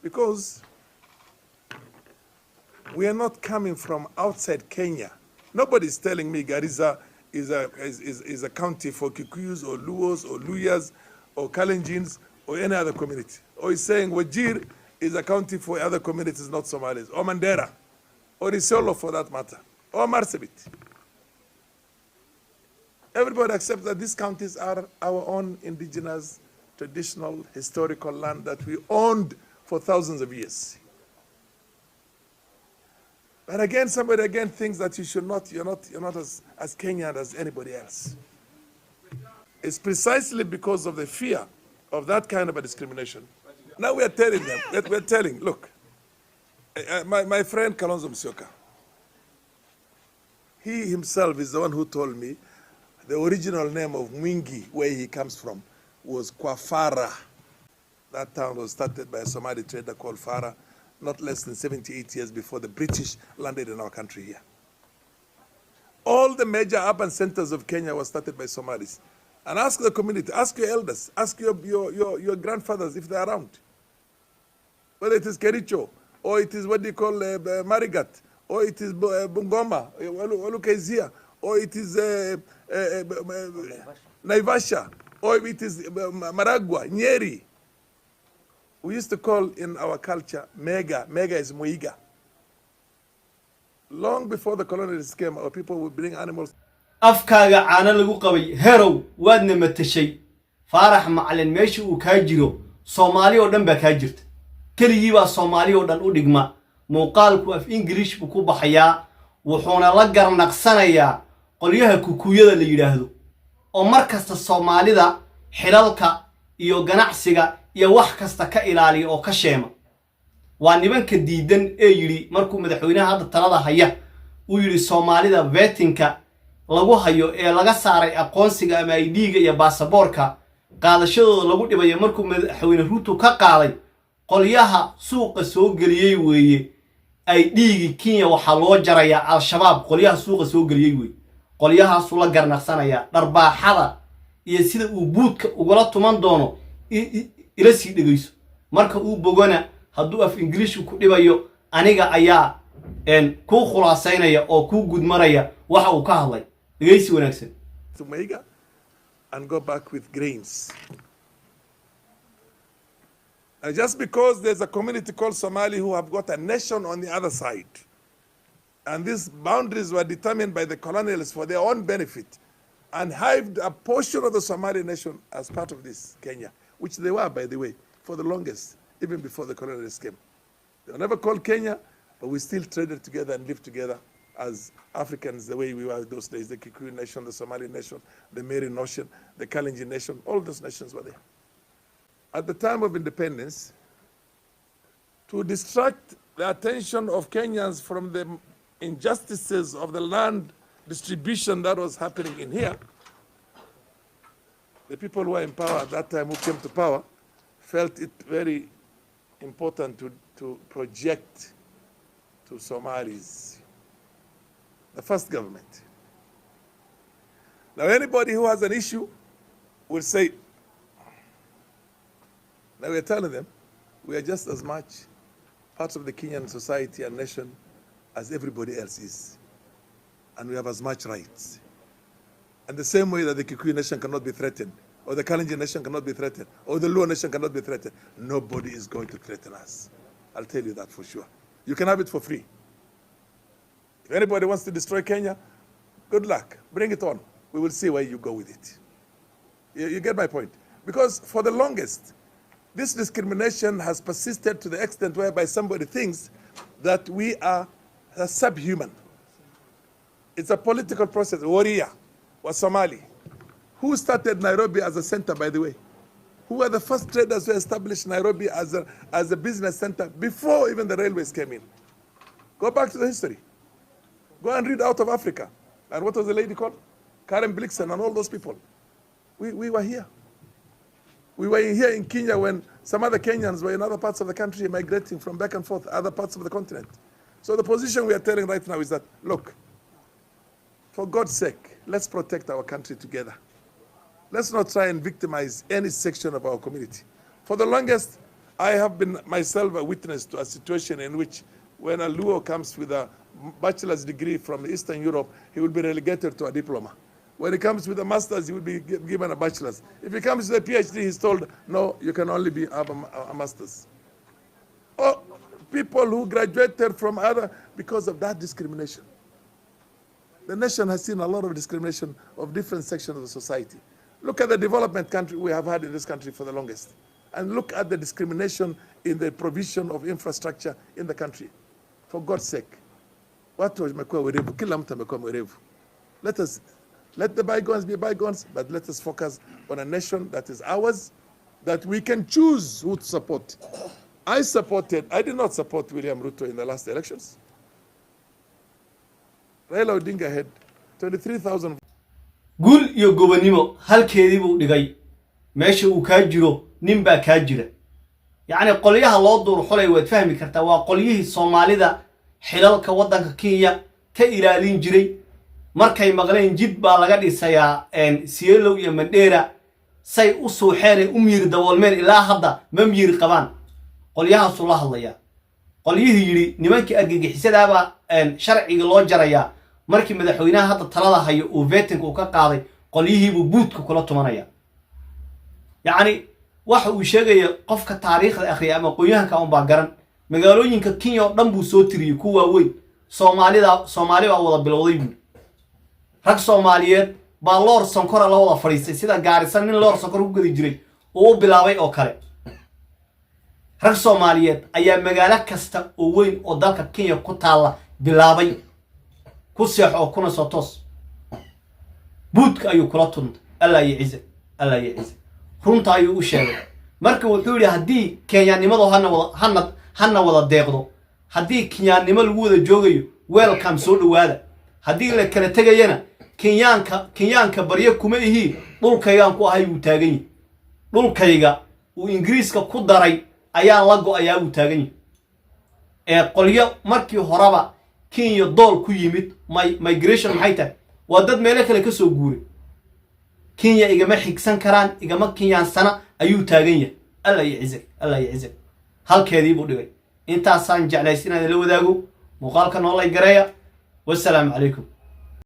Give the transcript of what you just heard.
Because we are not coming from outside Kenya. Nobody's telling me Garissa is a county for Kikuyus or Luos or Luyas or Kalenjins or any other community. Or he's saying Wajir is a county for other communities, not Somalis, or Mandera, or Isiolo for that matter, or Marsabit. Everybody accepts that these counties are our own indigenous, traditional, historical land that we owned for thousands of years. But again, somebody again thinks that you're not as Kenyan as anybody else. It's precisely because of the fear of that kind of a discrimination. Now we are telling them, we're telling, look, my friend Kalonzo Musyoka, he himself is the one who told me the original name of Mwingi, where he comes from, was Farah. That town was started by a Somali trader called Farah, not less than 78 years before the British landed in our country here. All the major urban centers of Kenya were started by Somalis. And ask the community, ask your elders, ask your grandfathers if they're around. Whether it is Kericho, or it is what they call Marigat, or it is Bungoma, Olukezia, or it is Naivasha, or it is Maragua, Nyeri. We used to call in our culture Mega is Muiga. Long before the colonialists came, our people would bring animals. afkaaga caana lagu qabay herow waadna matashay Farah macalin meeshii uu ka jiro Soomaali oo dhan ba ka jirta keligii baa Soomaali oo dhan u dhigma muuqaalku af English buu ku baxayaa wuxuuna la garnaqsanayaa qolyaha kukuyada la yiraahdo oo markasta Soomaalida xilalka iyo ganacsiga iyo wax kasta ka ilaaliyo oo ka sheema waa nimanka diidan ee yiri markuu madaxweynaha hadda talada haya uu yiri Soomaalida vettingka lagu hayo ee laga saaray aqoonsiga ama ID-ga iyo baasaboorka qaadashadooda lagu dhibayo markuu madaxweyne Ruto ka qaaday qolyaha suuqa soo galiyay weeye ID-gi Kenya waxa loo jaraya al-shabaab qolyaha suuqa soo galiyay weeye qolyahaas la garnaqsanaya dharbaaxada iyo sida uu Buutka ugala tuman doono ila sii dhageyso marka uu bogana hadduu af English ku dhibayo aniga ayaa ku khulaasaynaya oo ku gudmaraya waxa uu ka hadlay dhageysi wanaagsan to Maiga and go back with grains. And just because there's a community called Somali who have got a nation on the other side, and these boundaries were determined by the colonialists for their own benefit, and hived a portion of the Somali nation as part of this Kenya, which they were, by the way, for the longest, even before the colonialists came. They were never called Kenya, but we still traded together and lived together as Africans the way we were those days, the Kikuyu nation, the Somali nation, the Meri nation, the Kalenjin nation, all those nations were there. At the time of independence, to distract the attention of Kenyans from the injustices of the land distribution that was happening in here, the people who were in power at that time, who came to power, felt it very important to project to Somalis the first government. Now anybody who has an issue will say, now we're telling them, we are just as much parts of the Kenyan society and nation as everybody else is. And we have as much rights. And the same way that the Kikuyu nation cannot be threatened, or the Kalenjin nation cannot be threatened, or the Luo nation cannot be threatened, nobody is going to threaten us. I'll tell you that for sure. You can have it for free. If anybody wants to destroy Kenya, good luck. Bring it on. We will see where you go with it. You get my point? Because for the longest, this discrimination has persisted to the extent whereby somebody thinks that we are subhuman. It's a political process. Warrior was Somali. Who started Nairobi as a center, by the way? Who were the first traders who established Nairobi as a business center before even the railways came in? Go back to the history. Go and read Out of Africa. And what was the lady called? Karen Blixen and all those people. We were here. We were here in Kenya when some other Kenyans were in other parts of the country migrating from back and forth, other parts of the continent. So the position we are telling right now is that, look, for God's sake, let's protect our country together. Let's not try and victimize any section of our community. For the longest, I have been myself a witness to a situation in which when a Luo comes with a bachelor's degree from Eastern Europe, he will be relegated to a diploma. When he comes with a master's, he will be given a bachelor's. If he comes with a PhD, he's told, no, you can only have a master's. Or people who graduated from other, because of that discrimination. The nation has seen a lot of discrimination of different sections of the society. Look at the development country we have had in this country for the longest. And look at the discrimination in the provision of infrastructure in the country. For God's sake. Let the bygones be bygones, but let us focus on a nation that is ours, that we can choose who to support. I did not support William Ruto in the last elections. Raila Odinga had 23,000. Gul iyo gobonimo halkeedii buu dhigay meesha uu ka jiro nin baa ka jira yaani qoliyaha loo duur xulay waad fahmi kartaa waa qolyihii Somalida xilalka wadanka Kenya ka ilaalin jiray markay maqleen jid baa laga dhisayaa Cielo iyo Mandera say u soo xeeray u miir daboolmeen ilaa hadda ma miir qabaan qolyahaas la hadlaya qolyihii yiri nimankii argagixisada baa sharciga loo jaraya markii madaxweynaha hadda talada hayo uu veting uu ka qaaday qolyihii buu Buutka kula tumanaya yaani waxa uu sheegay qofka taariikhda akhriya ama qoyaanka baa garan magaalooyinka Kenya oo dhan buu soo tiriyay kuwa weyn Soomaali baa wada bilowday buu rag Soomaaliyeed baa loor sonkora la wada fariisay sida gaarisan nin loor sonkor u gadi jiray oo bilaabay oo kale rag Soomaaliyeed ayaa magaalo kasta oo weyn oo dalka Kenya ku taala bilaabay ku seexo kuna soo toos Buutka ayuu kula tuntay Allah yaciise runta ayuu u sheegay marka wuxuu yiri hadii Keenyaannimadu hana wada deeqdo hadii Keenyaannimo lagu wada joogayo welcome soo dhawaada hadii la kala tagayana Keenyaanka baryo kuma ihi dhulkaygan ku ahay uu taagan yahay dhulkayga uu Ingiriiska ku daray ayaa la go'ayaa uu taagan yahay qolyo markii horeba Kenya dool ku yimid migration maxay tahay waa dad meel kale ka soo guuray Kenya igama xigsan karaan igama Kenyaan sana ayuu taagan yahay Allah yaciise halkeedii buu dhigay intaasaan jeclaysiinaa la wadaago muuqaalka noolay gareeya wassalaamu calaykum